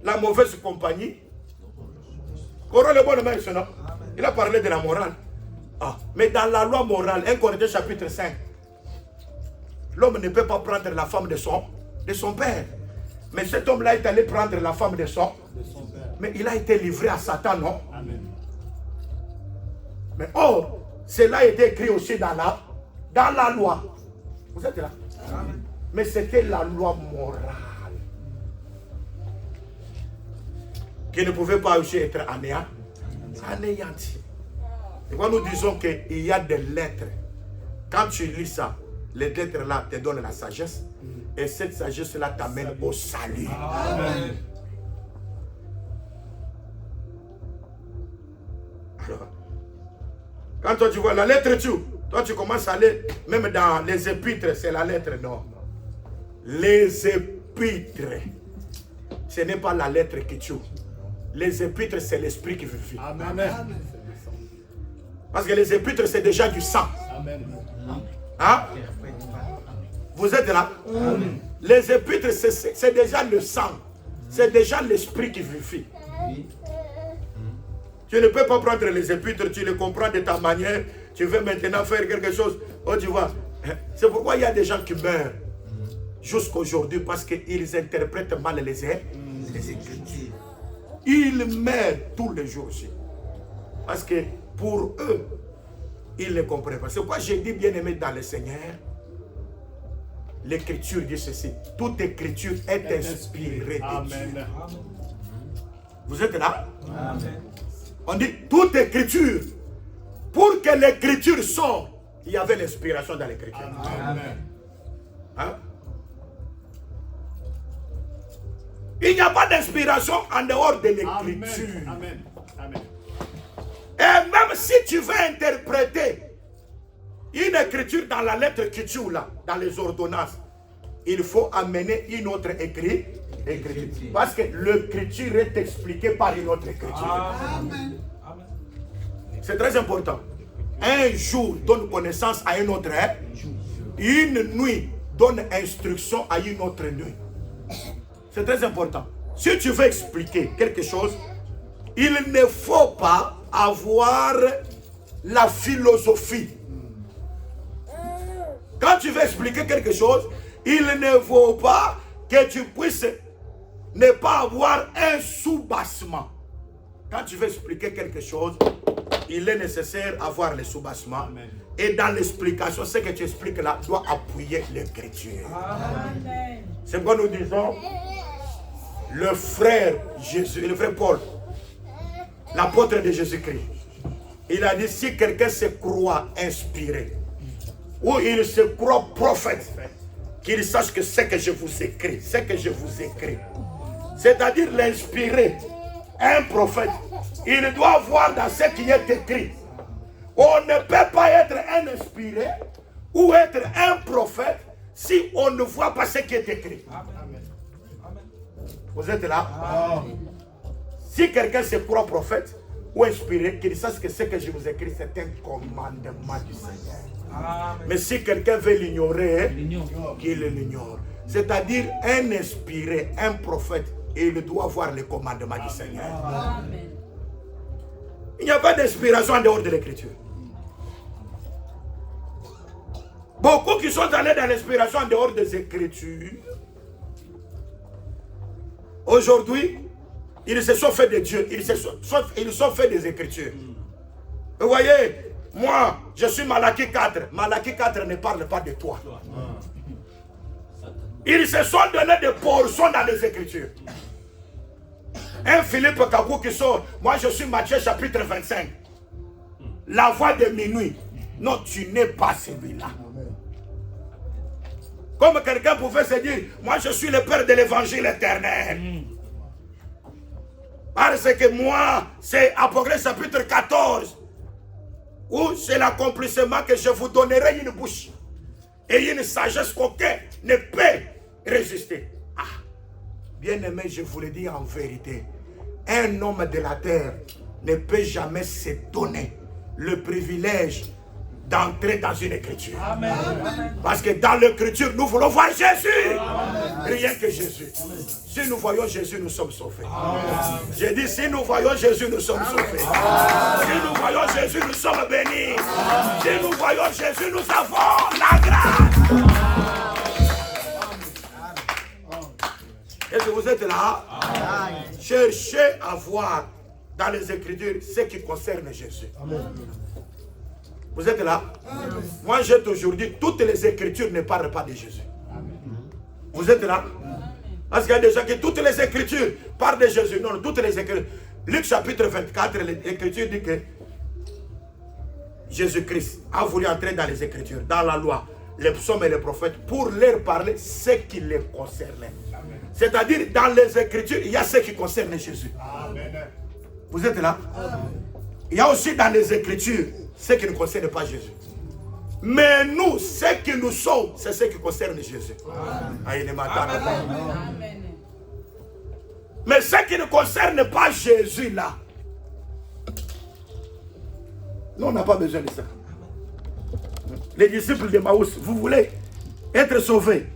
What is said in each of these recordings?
la mauvaise compagnie. Corrompt le bon mère, non? Il a parlé de la morale. Ah, mais dans la loi morale, 1 Corinthiens chapitre 5, l'homme ne peut pas prendre la femme de son père. Mais cet homme-là est allé prendre la femme de son père. Mais il a été livré à Satan, non? Amen. Mais or, cela a été écrit aussi dans la loi. Vous êtes là? Amen. Mais c'était la loi morale qui ne pouvait pas aussi être anéantie. Et quand nous disons qu'il y a des lettres, quand tu lis ça, les lettres là te donnent la sagesse, et cette sagesse là t'amène au salut. Amen. Alors, quand toi tu vois la lettre toi tu commences à aller, même dans les épîtres, c'est la lettre, non. Les épîtres, ce n'est pas la lettre qui tue. Les épîtres, c'est l'esprit qui vivifie. Amen. Parce que les épîtres, c'est déjà du sang. Amen. Hein? Vous êtes là? Amen. Les épîtres, c'est déjà le sang. C'est déjà l'esprit qui vivifie. Tu ne peux pas prendre les épîtres, tu les comprends de ta manière. Tu veux maintenant faire quelque chose. Oh, tu vois. C'est pourquoi il y a des gens qui meurent jusqu'aujourd'hui parce qu'ils interprètent mal les Écritures. Ils meurent tous les jours aussi. Parce que pour eux, ils ne comprennent pas. C'est pourquoi j'ai dit, bien aimé dans le Seigneur, l'Écriture dit ceci. Toute Écriture est inspirée de Dieu. Vous êtes là? Amen. On dit toute Écriture. Pour que l'Écriture sorte, il y avait l'inspiration dans l'Écriture. Amen. Hein? Il n'y a pas d'inspiration en dehors de l'Écriture. Amen. Amen. Et même si tu veux interpréter une écriture dans la lettre qui tue là, dans les ordonnances, il faut amener une autre écriture. Parce que l'écriture est expliquée par une autre écriture. Amen. C'est très important. Un jour donne connaissance à un autre. Une nuit donne instruction à une autre nuit. C'est très important. Si tu veux expliquer quelque chose, il ne faut pas avoir la philosophie. Quand tu veux expliquer quelque chose, il ne faut pas que tu puisses ne pas avoir un sous-bassement. Quand tu veux expliquer quelque chose, il est nécessaire d'avoir le sous-bassement. Et dans l'explication, ce que tu expliques là doit appuyer l'écriture. C'est pourquoi nous disons, le frère Jésus, le frère Paul, l'apôtre de Jésus-Christ, il a dit, si quelqu'un se croit inspiré, ou il se croit prophète, qu'il sache que ce que je vous écris, c'est-à-dire l'inspiré, un prophète, il doit voir dans ce qui est écrit. On ne peut pas être un inspiré ou être un prophète si on ne voit pas ce qui est écrit. Amen. Vous êtes là? Amen. Si quelqu'un se croit prophète ou inspiré, qu'il sache que ce que je vous écris, c'est un commandement du Seigneur. Amen. Mais si quelqu'un veut l'ignorer, qu'il l'ignore. C'est-à-dire un inspiré, un prophète, il doit voir le commandement du Seigneur. Amen. Il n'y a pas d'inspiration en dehors de l'écriture. Beaucoup qui sont allés dans l'inspiration en dehors des écritures, aujourd'hui, ils se sont fait de Dieu, ils se sont fait des écritures. Vous voyez, moi, je suis Malachie 4. Malachie 4 ne parle pas de toi. Ils se sont donné des portions dans les écritures. Un Philippe Kakou qui sort, moi je suis Matthieu chapitre 25. La voix de minuit. Non, tu n'es pas celui-là. Comme quelqu'un pouvait se dire, moi je suis le père de l'évangile éternel. Parce que moi, c'est Apocalypse chapitre 14. Où c'est l'accomplissement que je vous donnerai une bouche. Et une sagesse qu'aucun ne peut résister. Ah, bien aimé, je vous le dis en vérité. Un homme de la terre ne peut jamais se donner le privilège d'entrer dans une écriture. Amen. Parce que dans l'écriture, nous voulons voir Jésus. Rien que Jésus. Si nous voyons Jésus, nous sommes sauvés. J'ai dit, si nous voyons Jésus, nous sommes sauvés. Si nous voyons Jésus, nous sommes bénis. Si nous voyons Jésus, nous avons la grâce. Est-ce que vous êtes là? Cherchez à voir dans les Écritures ce qui concerne Jésus. Vous êtes là? Moi, j'ai toujours dit, toutes les Écritures ne parlent pas de Jésus. Vous êtes là? Parce qu'il y a des gens qui, toutes les Écritures parlent de Jésus. Non, toutes les Écritures. Luc chapitre 24, l'Écriture dit que Jésus-Christ a voulu entrer dans les Écritures, dans la loi, les psaumes et les prophètes, pour leur parler ce qui les concernait. C'est-à-dire, dans les Écritures, il y a ce qui concerne Jésus. Amen. Vous êtes là? Amen. Il y a aussi dans les Écritures ce qui ne concerne pas Jésus. Mais nous, ce qui nous sommes, c'est ce qui concerne Jésus. Amen. Amen. Mais ce qui ne concerne pas Jésus, là, nous, on n'a pas besoin de ça. Les disciples de Maïs, vous voulez être sauvés?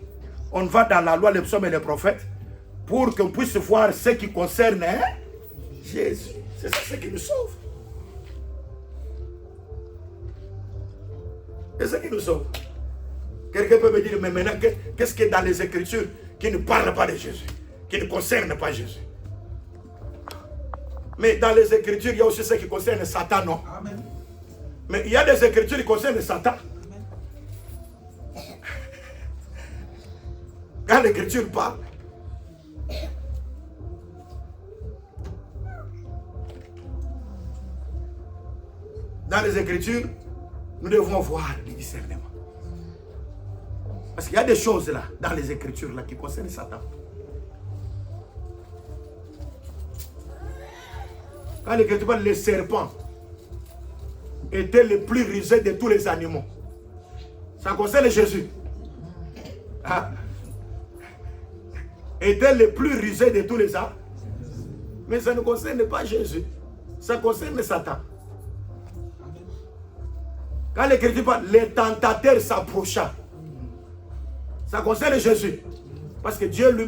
On va dans la loi, les psaumes et les prophètes pour qu'on puisse voir ce qui concerne Jésus. C'est ça ce qui nous sauve. C'est ça qui nous sauve. Quelqu'un peut me dire, mais maintenant, qu'est-ce qui est dans les Écritures qui ne parle pas de Jésus, qui ne concerne pas Jésus? Mais dans les Écritures, il y a aussi ce qui concerne Satan, non? Amen. Mais il y a des Écritures qui concernent Satan. Quand l'Écriture parle, dans les Écritures, nous devons voir le discernement. Parce qu'il y a des choses là, dans les Écritures là, qui concernent Satan. Quand l'Écriture parle, les serpents étaient les plus rusés de tous les animaux. Ça concerne Jésus. Ah. Était le plus rusé de tous les hommes. Mais ça ne concerne pas Jésus. Ça concerne Satan. Quand l'Écriture parle, les tentateurs s'approcha. Ça concerne Jésus. Parce que Dieu lui